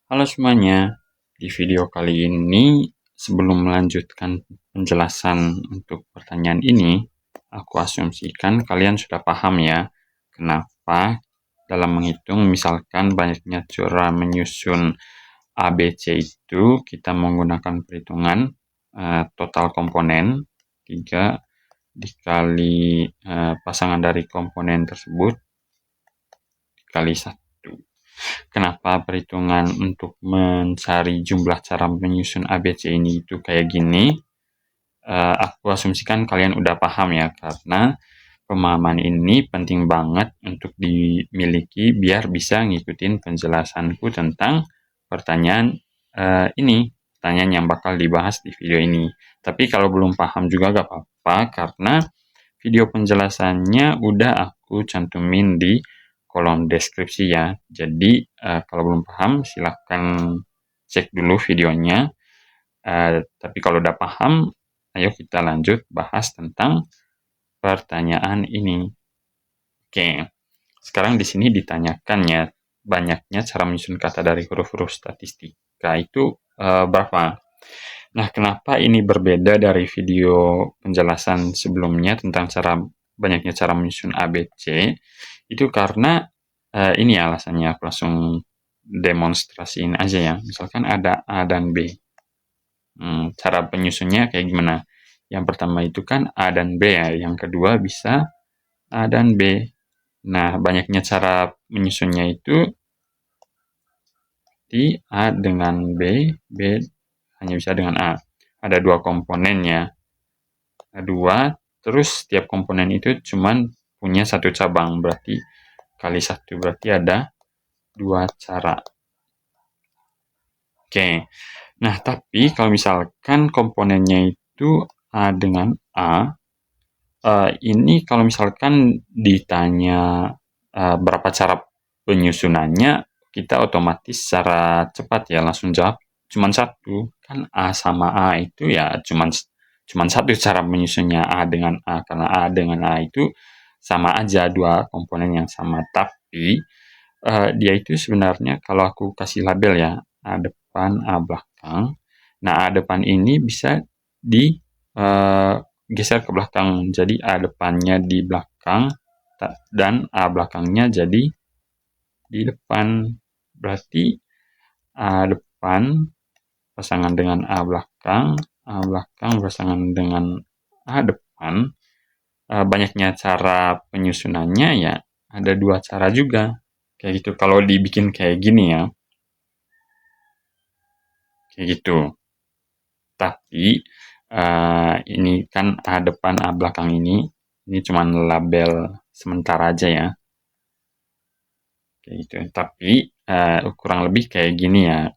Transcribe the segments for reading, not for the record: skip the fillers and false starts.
Halo semuanya, di video kali ini sebelum melanjutkan penjelasan untuk pertanyaan ini, aku asumsikan kalian sudah paham ya, kenapa dalam menghitung misalkan banyaknya cara menyusun ABC itu kita menggunakan perhitungan total komponen 3 dikali pasangan dari komponen tersebut dikali 1. Kenapa perhitungan untuk mencari jumlah cara menyusun ABC ini itu kayak gini? Aku asumsikan kalian udah paham ya, karena pemahaman ini penting banget untuk dimiliki biar bisa ngikutin penjelasanku tentang pertanyaan pertanyaan yang bakal dibahas di video ini. Tapi kalau belum paham juga gak apa-apa, karena video penjelasannya udah aku cantumin di kolom deskripsi ya. Jadi kalau belum paham silahkan cek dulu videonya. Tapi kalau udah paham, ayo kita lanjut bahas tentang pertanyaan ini. Oke, sekarang di sini ditanyakan ya, banyaknya cara menyusun kata dari huruf-huruf statistika itu berapa? Nah, kenapa ini berbeda dari video penjelasan sebelumnya tentang banyaknya cara menyusun ABC? Itu karena ini ya alasannya, aku langsung demonstrasiin aja ya. Misalkan ada A dan B. Cara penyusunnya kayak gimana? Yang pertama itu kan A dan B ya. Yang kedua bisa A dan B. Nah, banyaknya cara menyusunnya itu di A dengan B, B hanya bisa dengan A. Ada dua komponennya. Dua, terus setiap komponen itu cuman punya satu cabang. Berarti kali satu, berarti ada dua cara. Oke, nah tapi kalau misalkan komponennya itu A dengan A, ini kalau misalkan ditanya berapa cara penyusunannya, kita otomatis secara cepat ya langsung jawab cuman satu. Kan A sama A itu ya cuman satu cara menyusunnya, A dengan A, karena A dengan A itu sama aja, dua komponen yang sama. Tapi dia itu sebenarnya kalau aku kasih label ya, A depan, A belakang. Nah, A depan ini bisa geser ke belakang. Jadi A depannya di belakang dan A belakangnya jadi di depan. Berarti A depan pasangan dengan A belakang pasangan dengan A depan. Banyaknya cara penyusunannya ya ada dua cara juga. Kayak gitu kalau dibikin kayak gini ya. Kayak gitu. Tapi ini kan A depan A belakang ini cuma label sementara aja ya. Kayak gitu. Tapi kurang lebih kayak gini ya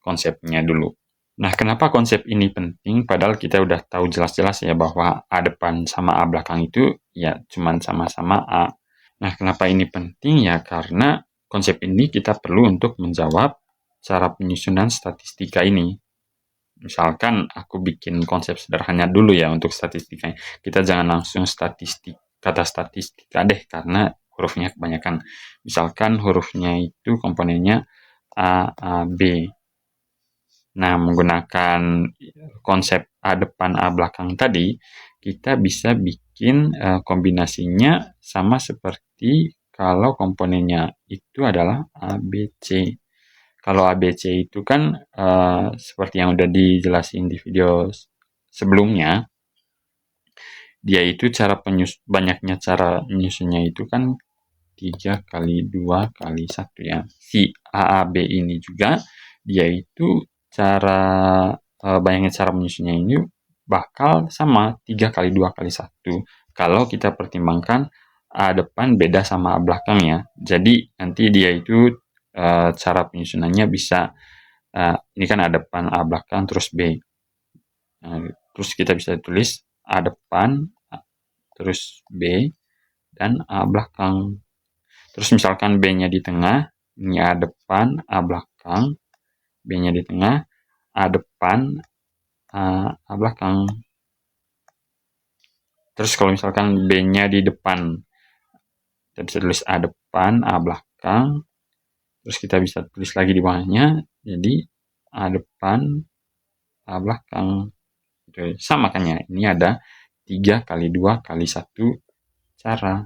konsepnya dulu. Nah, kenapa konsep ini penting? Padahal kita udah tahu jelas-jelas ya bahwa A depan sama A belakang itu ya cuman sama-sama A. Nah, kenapa ini penting ya? Karena konsep ini kita perlu untuk menjawab cara penyusunan statistika ini. Misalkan aku bikin konsep sederhana dulu ya untuk statistika. Kita jangan langsung kata statistika deh, karena hurufnya kebanyakan. Misalkan hurufnya itu komponennya A, A, B. Nah, menggunakan konsep A depan, A belakang tadi, kita bisa bikin kombinasinya sama seperti kalau komponennya itu adalah A, B, C. Kalau ABC itu kan seperti yang udah dijelasin di video sebelumnya, dia itu banyaknya cara menyusunnya itu kan 3 kali 2 kali 1 ya. Si AAB ini juga dia itu banyaknya cara menyusunnya ini bakal sama 3 kali 2 kali 1. Kalau kita pertimbangkan A depan beda sama A belakang ya. Jadi nanti dia itu cara penyusunannya bisa ini kan A depan, A belakang, terus B. Terus kita bisa tulis A depan, terus B, dan A belakang. Terus misalkan B-nya di tengah, ini A depan, A belakang, B-nya di tengah, A depan, A belakang. Terus kalau misalkan B-nya di depan, kita bisa tulis A depan, A belakang, Terus kita bisa tulis lagi di bawahnya, jadi A depan, A belakang. Gitu. Sama kan ya, ini ada 3 kali 2 kali 1 cara.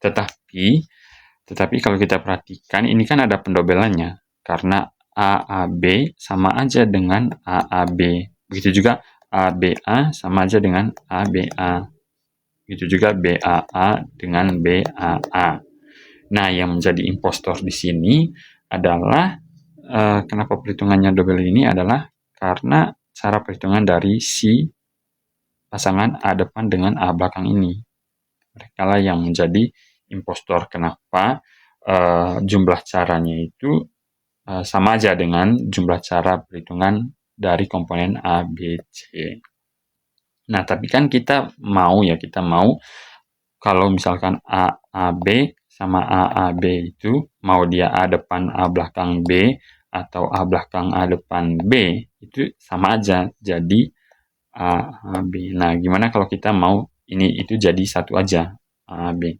Tetapi kalau kita perhatikan, ini kan ada pendobelannya. Karena AAB sama aja dengan AAB. Begitu juga ABA sama aja dengan ABA. Begitu juga BAA dengan BAA. Nah, yang menjadi impostor di sini adalah kenapa perhitungannya double ini adalah karena cara perhitungan dari si pasangan A depan dengan A belakang ini. Mereka lah yang menjadi impostor. Kenapa? Jumlah caranya itu sama aja dengan jumlah cara perhitungan dari komponen A, B, C. Nah, tapi kan kita mau kalau misalkan A, A, B sama A, B itu mau dia A depan A belakang B atau A belakang A depan B, itu sama aja jadi A, B. Nah, gimana kalau kita mau ini itu jadi satu aja A, B.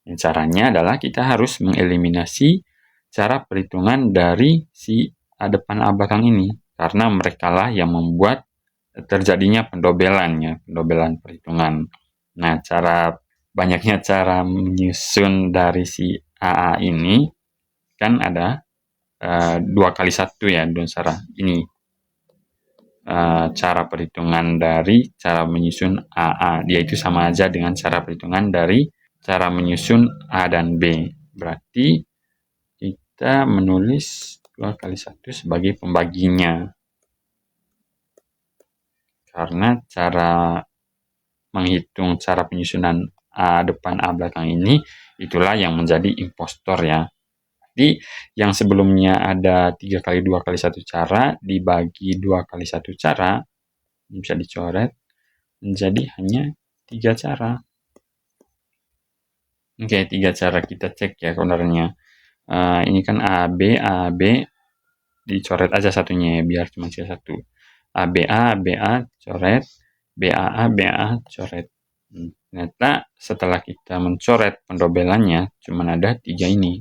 Dan caranya adalah kita harus mengeliminasi cara perhitungan dari si A depan A belakang ini. Karena merekalah yang membuat terjadinya pendobelan perhitungan. Nah, banyaknya cara menyusun dari si AA ini kan ada 2 kali 1 ya, dengan cara ini. Cara perhitungan dari cara menyusun AA. Dia itu sama aja dengan cara perhitungan dari cara menyusun A dan B. Berarti kita menulis 2 kali 1 sebagai pembaginya. Karena cara menghitung cara penyusunan A depan A belakang ini, itulah yang menjadi impostor ya. Jadi yang sebelumnya ada 3 kali 2 kali 1 cara, dibagi 2 kali 1 cara, bisa dicoret, menjadi hanya 3 cara. Oke, 3 cara kita cek ya counternya. Ini kan AB, dicoret aja satunya ya, biar cuma sisa 1. ABA, coret. BAA, coret. Ternyata setelah kita mencoret pendobelannya, cuma ada 3 ini.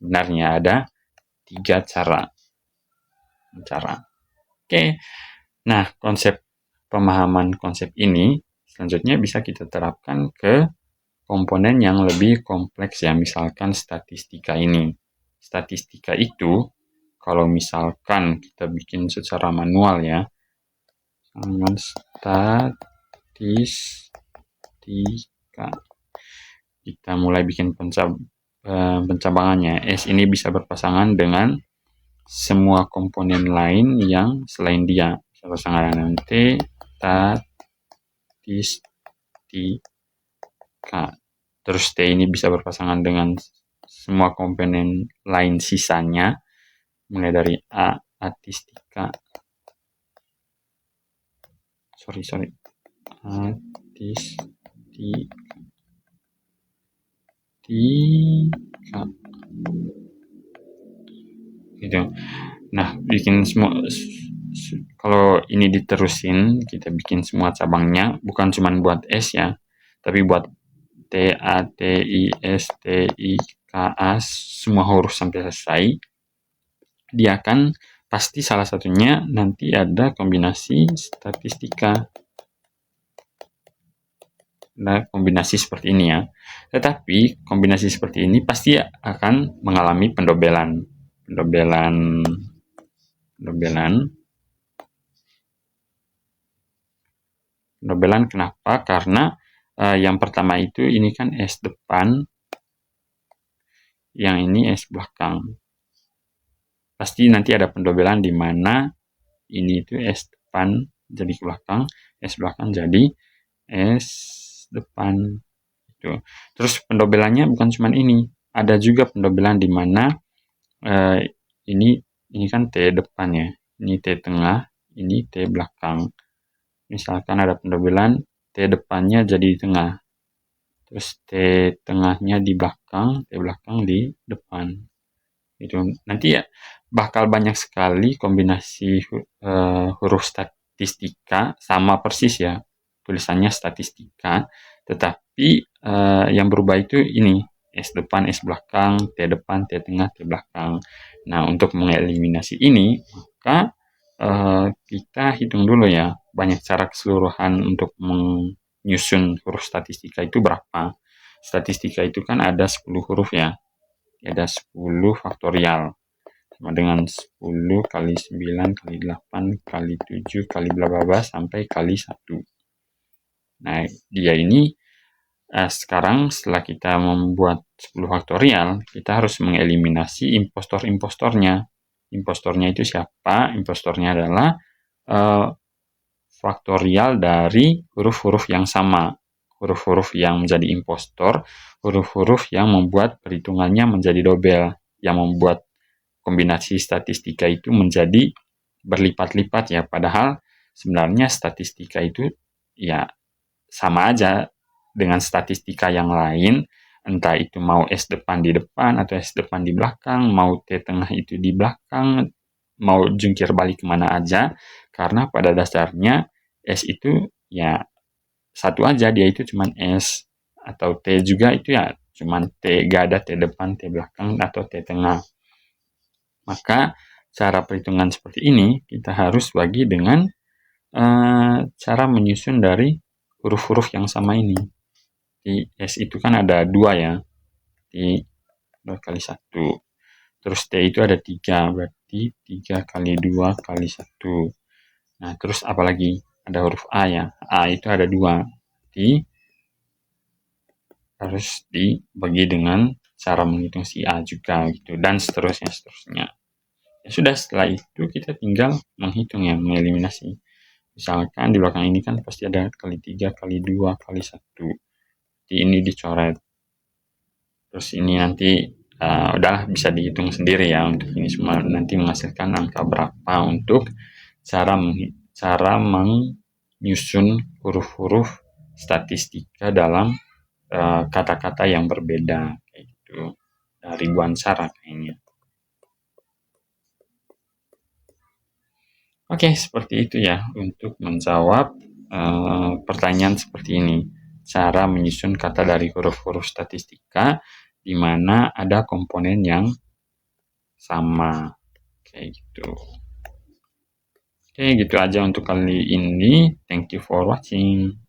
Benarnya ada 3 cara. Oke. Nah, pemahaman konsep ini selanjutnya bisa kita terapkan ke komponen yang lebih kompleks ya, misalkan statistika ini. Statistika itu kalau misalkan kita bikin secara manual ya, dengan statistika, kita mulai bikin pencabangannya. S ini bisa berpasangan dengan semua komponen lain yang selain dia. Bisa berpasangan dengan T, statistika. Terus T ini bisa berpasangan dengan semua komponen lain sisanya, mulai dari A, atistika. Atistika. Gitu. Nah, bikin semua, kalau ini diterusin, kita bikin semua cabangnya, bukan cuma buat S ya, tapi buat T, A, T, I, S, T, I, K, A, semua huruf sampai selesai. Dia akan pasti salah satunya nanti ada kombinasi statistika. Nah, kombinasi seperti ini ya. Tetapi kombinasi seperti ini pasti akan mengalami pendobelan. Pendobelan kenapa? Karena yang pertama itu ini kan S depan, yang ini S belakang. Pasti nanti ada pendobelan di mana ini itu S depan jadi ke belakang, S belakang jadi S depan. Gitu. Terus pendobelannya bukan cuma ini, ada juga pendobelan di mana ini kan T depan ya, ini T tengah, ini T belakang. Misalkan ada pendobelan T depannya jadi di tengah, terus T tengahnya di belakang, T belakang di depan. Itu nanti ya bakal banyak sekali kombinasi huruf statistika, sama persis ya tulisannya statistika, tetapi yang berubah itu ini S depan, S belakang, T depan, T tengah, T belakang. Nah, untuk mengeliminasi ini, maka kita hitung dulu ya, banyak cara keseluruhan untuk menyusun huruf statistika itu berapa. Statistika itu kan ada 10 huruf ya, ada 10 faktorial, sama dengan 10 kali 9 kali 8 kali 7 kali bla bla bla sampai kali 1. Nah, dia ini sekarang setelah kita membuat 10 faktorial, kita harus mengeliminasi impostor-impostornya. Impostornya itu siapa? Impostornya adalah faktorial dari huruf-huruf yang sama. Huruf-huruf yang menjadi impostor, huruf-huruf yang membuat perhitungannya menjadi dobel, yang membuat kombinasi statistika itu menjadi berlipat-lipat ya. Padahal sebenarnya statistika itu ya sama aja dengan statistika yang lain, entah itu mau S depan di depan atau S depan di belakang, mau T tengah itu di belakang, mau jungkir balik kemana aja, karena pada dasarnya S itu ya satu aja, dia itu cuman S, atau T juga itu ya cuman T, gak ada T depan, T belakang, atau T tengah. Maka cara perhitungan seperti ini kita harus bagi dengan cara menyusun dari huruf-huruf yang sama ini. Di S itu kan ada 2 ya, di 2 kali 1. Terus T itu ada 3, berarti 3 kali 2 kali 1. Nah, terus apalagi? Ada huruf A ya, A itu ada 2, jadi harus dibagi dengan cara menghitung si A juga gitu, dan seterusnya. Ya sudah, setelah itu kita tinggal menghitung ya, mengeliminasi. Misalkan di belakang ini kan pasti ada kali 3, kali 2, kali 1. Jadi ini dicoret. Terus ini nanti udahlah bisa dihitung sendiri ya untuk ini semua, nanti menghasilkan angka berapa untuk cara menyusun huruf-huruf statistika dalam kata-kata yang berbeda kayak gitu. Ribuan cara kayaknya. Oke, seperti itu ya untuk menjawab pertanyaan seperti ini. Cara menyusun kata dari huruf-huruf statistika di mana ada komponen yang sama. Kayak gitu. Oke, gitu aja untuk kali ini. Thank you for watching.